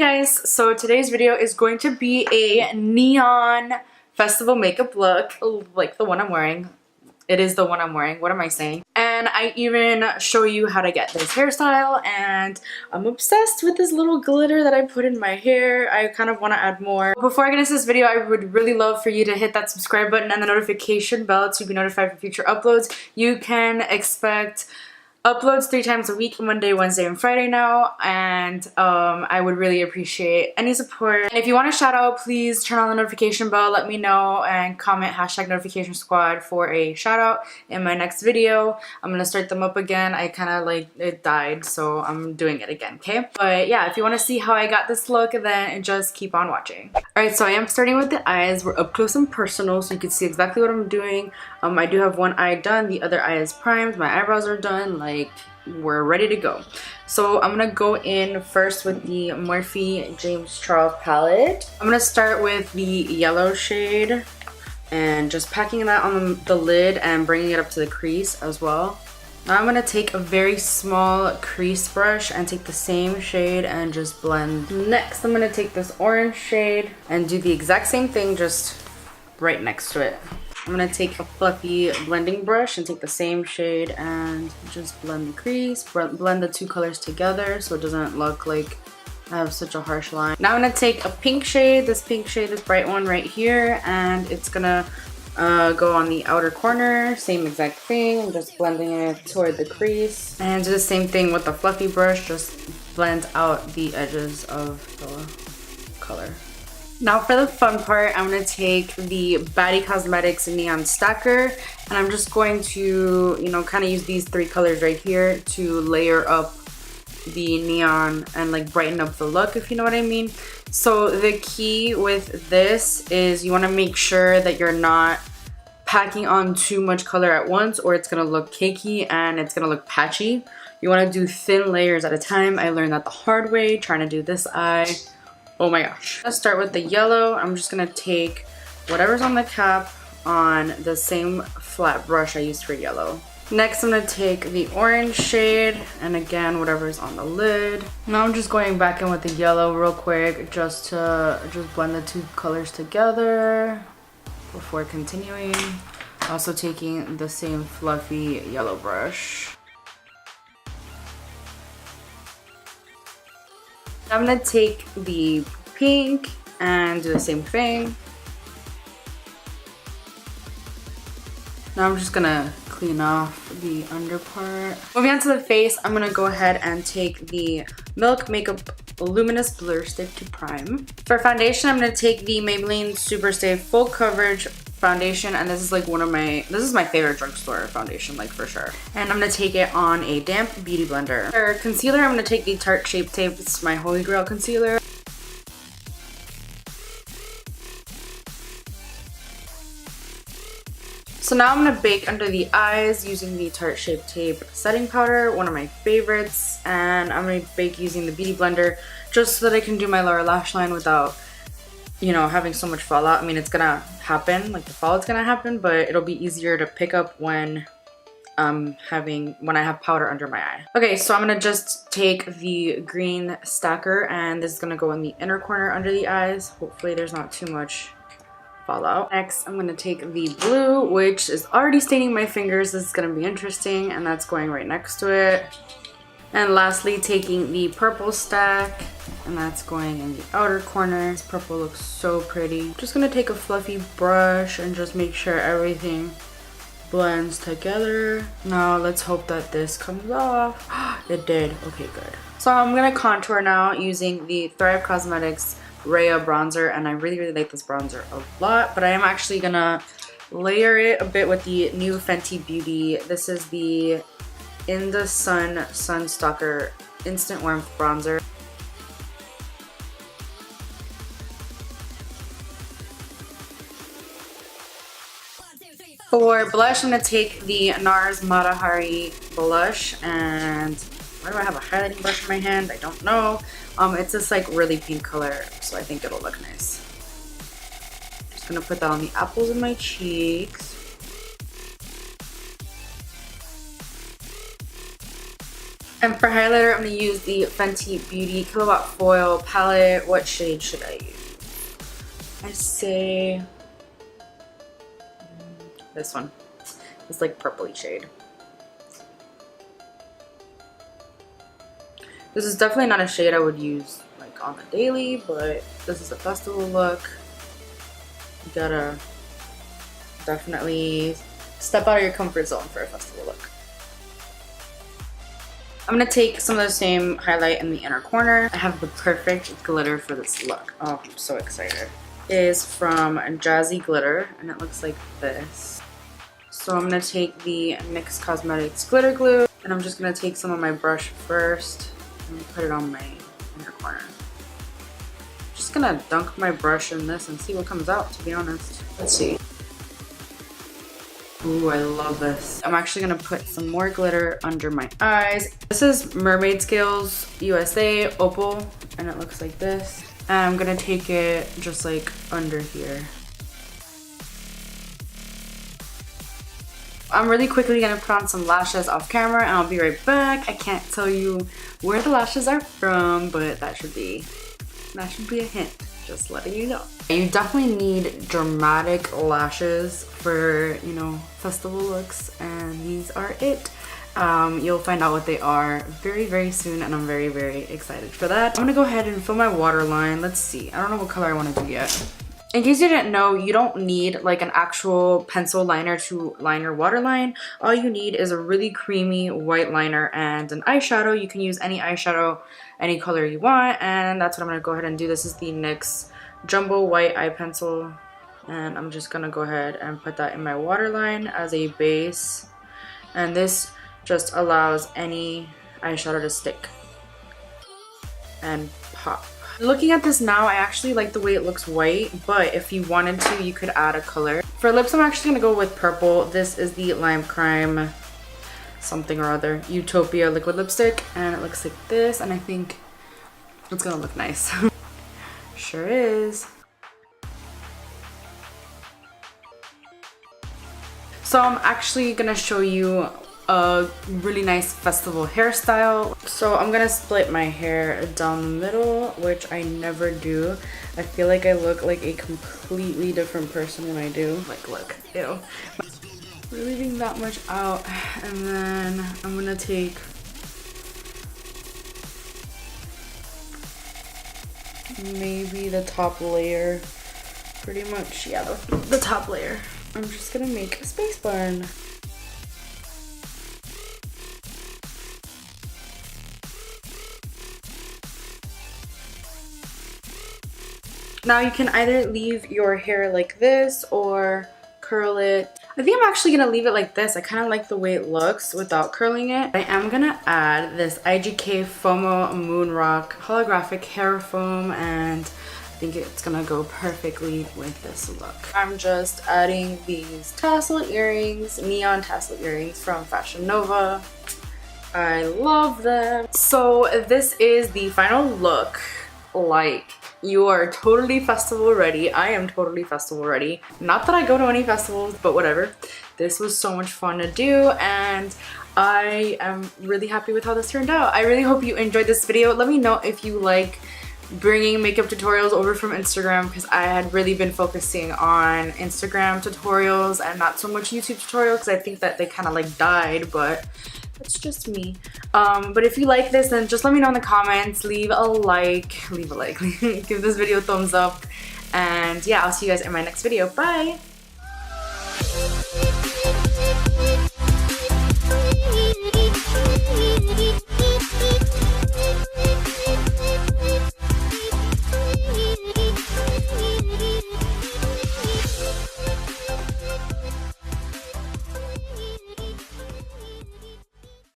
Guys, so today's video is going to be a neon festival makeup look, like the one I'm wearing. It is the one I'm wearing. What am I saying? And I even show you how to get this hairstyle, and I'm obsessed with this little glitter that I put in my hair. I kind of want to add more. Before I get into this video, I would really love for you to hit that subscribe button and the notification bell to be notified for future uploads. You can expect uploads 3 times a week, Monday, Wednesday, and Friday now, and I would really appreciate any support. And if you want a shout out, please turn on the notification bell, let me know, and comment #notification squad for a shout out in my next video. I'm gonna start them up again. I kind of like it died, so I'm doing it again, okay? But yeah, if you want to see how I got this look, then just keep on watching. Alright, so I am starting with the eyes. We're up close and personal, so you can see exactly what I'm doing. I do have one eye done, the other eye is primed, my eyebrows are done, like we're ready to go. So I'm gonna go in first with the Morphe James Charles palette. I'm gonna start with the yellow shade and just packing that on the lid and bringing it up to the crease as well. Now I'm gonna take a very small crease brush and take the same shade and just blend. Next, I'm gonna take this orange shade and do the exact same thing, just right next to it. I'm gonna take a fluffy blending brush and take the same shade and just blend the crease, blend the 2 colors together so it doesn't look like I have such a harsh line. Now I'm gonna take a pink shade, this bright one right here, and it's gonna go on the outer corner, same exact thing. I'm just blending it toward the crease. And do the same thing with the fluffy brush, just blend out the edges of the color. Now for the fun part, I'm going to take the BaddieCosmetics Neon Stalk'r, and I'm just going to, you know, kind of use these 3 colors right here to layer up the neon and like brighten up the look, if you know what I mean. So the key with this is you want to make sure that you're not packing on too much color at once, or it's going to look cakey and it's going to look patchy. You want to do thin layers at a time. I learned that the hard way trying to do this eye. Oh my gosh. Let's start with the yellow. I'm just gonna take whatever's on the cap on the same flat brush I used for yellow. Next, I'm gonna take the orange shade, and again, whatever's on the lid. Now I'm just going back in with the yellow real quick, just to blend the 2 colors together before continuing. Also taking the same fluffy yellow brush. I'm gonna take the pink and do the same thing. Now I'm just gonna clean off the under part. Moving on to the face, I'm gonna go ahead and take the Milk Makeup Luminous Blur Stick to prime. For foundation, I'm gonna take the Maybelline SuperStay Full Coverage foundation, and this is like this is my favorite drugstore foundation, like for sure. And I'm gonna take it on a damp beauty blender. For concealer, I'm gonna take the Tarte Shape Tape. It's my holy grail concealer. So now I'm gonna bake under the eyes using the Tarte Shape Tape setting powder, one of my favorites, and I'm gonna bake using the beauty blender just so that I can do my lower lash line without, you know, having so much fallout. I mean, it's gonna happen, like the fallout's gonna happen, but it'll be easier to pick up when I have powder under my eye. Okay, so I'm gonna just take the green Stalk'r, and this is gonna go in the inner corner under the eyes. Hopefully there's not too much fallout. Next, I'm gonna take the blue, which is already staining my fingers. This is gonna be interesting, and that's going right next to it. And lastly, taking the purple stack, and that's going in the outer corner. This purple looks so pretty. Just gonna take a fluffy brush and just make sure everything blends together. Now let's hope that this comes off. It did. Okay, good. So I'm gonna contour now using the Thrive Causemetics Rhea bronzer, and I really like this bronzer a lot, but I am actually gonna layer it a bit with the new Fenty Beauty. This is the Inda Sun Stalk'r Instant Warmth Bronzer. For blush, I'm gonna take the NARS Matahari blush, and why do I have a highlighting brush in my hand? I don't know. It's this like really pink color, so I think it'll look nice. Just gonna put that on the apples of my cheeks. And for highlighter, I'm going to use the Fenty Beauty Killawatt Foil palette. What shade should I use? I say this one. It's like purpley shade. This is definitely not a shade I would use like on the daily, but this is a festival look. You gotta definitely step out of your comfort zone for a festival look. I'm gonna take some of the same highlight in the inner corner. I have the perfect glitter for this look. Oh, I'm so excited. It is from Jazzy Glitter, and it looks like this. So I'm gonna take the NYX Causemetics glitter glue, and I'm just gonna take some of my brush first and put it on my inner corner. Just gonna dunk my brush in this and see what comes out, to be honest. Let's see. Ooh, I love this. I'm actually gonna put some more glitter under my eyes. This is Mermaid Scales USA Opal, and it looks like this. And I'm gonna take it just like under here. I'm really quickly gonna put on some lashes off camera and I'll be right back. I can't tell you where the lashes are from, but that should be a hint. Just letting you know. You definitely need dramatic lashes for, you know, festival looks, and these are it. You'll find out what they are very, very soon, and I'm very, very excited for that. I'm gonna go ahead and fill my waterline. Let's see. I don't know what color I want to do yet. In case you didn't know, you don't need like an actual pencil liner to line your waterline. All you need is a really creamy white liner and an eyeshadow. You can use any eyeshadow, any color you want, and that's what I'm gonna go ahead and do. This is the NYX Jumbo White Eye Pencil, and I'm just gonna go ahead and put that in my waterline as a base. And this just allows any eyeshadow to stick and pop. Looking at this now, I actually like the way it looks white, but if you wanted to, you could add a color. For lips, I'm actually gonna go with purple. This is the Lime Crime something or other Utopia liquid lipstick, and it looks like this, and I think it's gonna look nice. Sure is. So I'm actually gonna show you a really nice festival hairstyle. So I'm gonna split my hair down the middle, which I never do. I feel like I look like a completely different person when I do. Like, look, ew. We're leaving that much out, and then I'm gonna take maybe the top layer, pretty much, yeah, the top layer. I'm just gonna make a space bun. Now you can either leave your hair like this or curl it. I think I'm actually gonna leave it like this. I kind of like the way it looks without curling it. I am gonna add this IGK FOMO Moon Rock holographic hair foam, and I think it's gonna go perfectly with this look. I'm just adding these tassel earrings, neon tassel earrings from Fashion Nova. I love them. So this is the final look. Like, you are totally festival ready. I am totally festival ready. Not that I go to any festivals, but whatever. This was so much fun to do, and I am really happy with how this turned out. I really hope you enjoyed this video. Let me know if you like bringing makeup tutorials over from Instagram, because I had really been focusing on Instagram tutorials and not so much YouTube tutorials, because I think that they kind of like died, but it's just me. But if you like this, then just let me know in the comments. Leave a like, give this video a thumbs up, and yeah, I'll see you guys in my next video. Bye.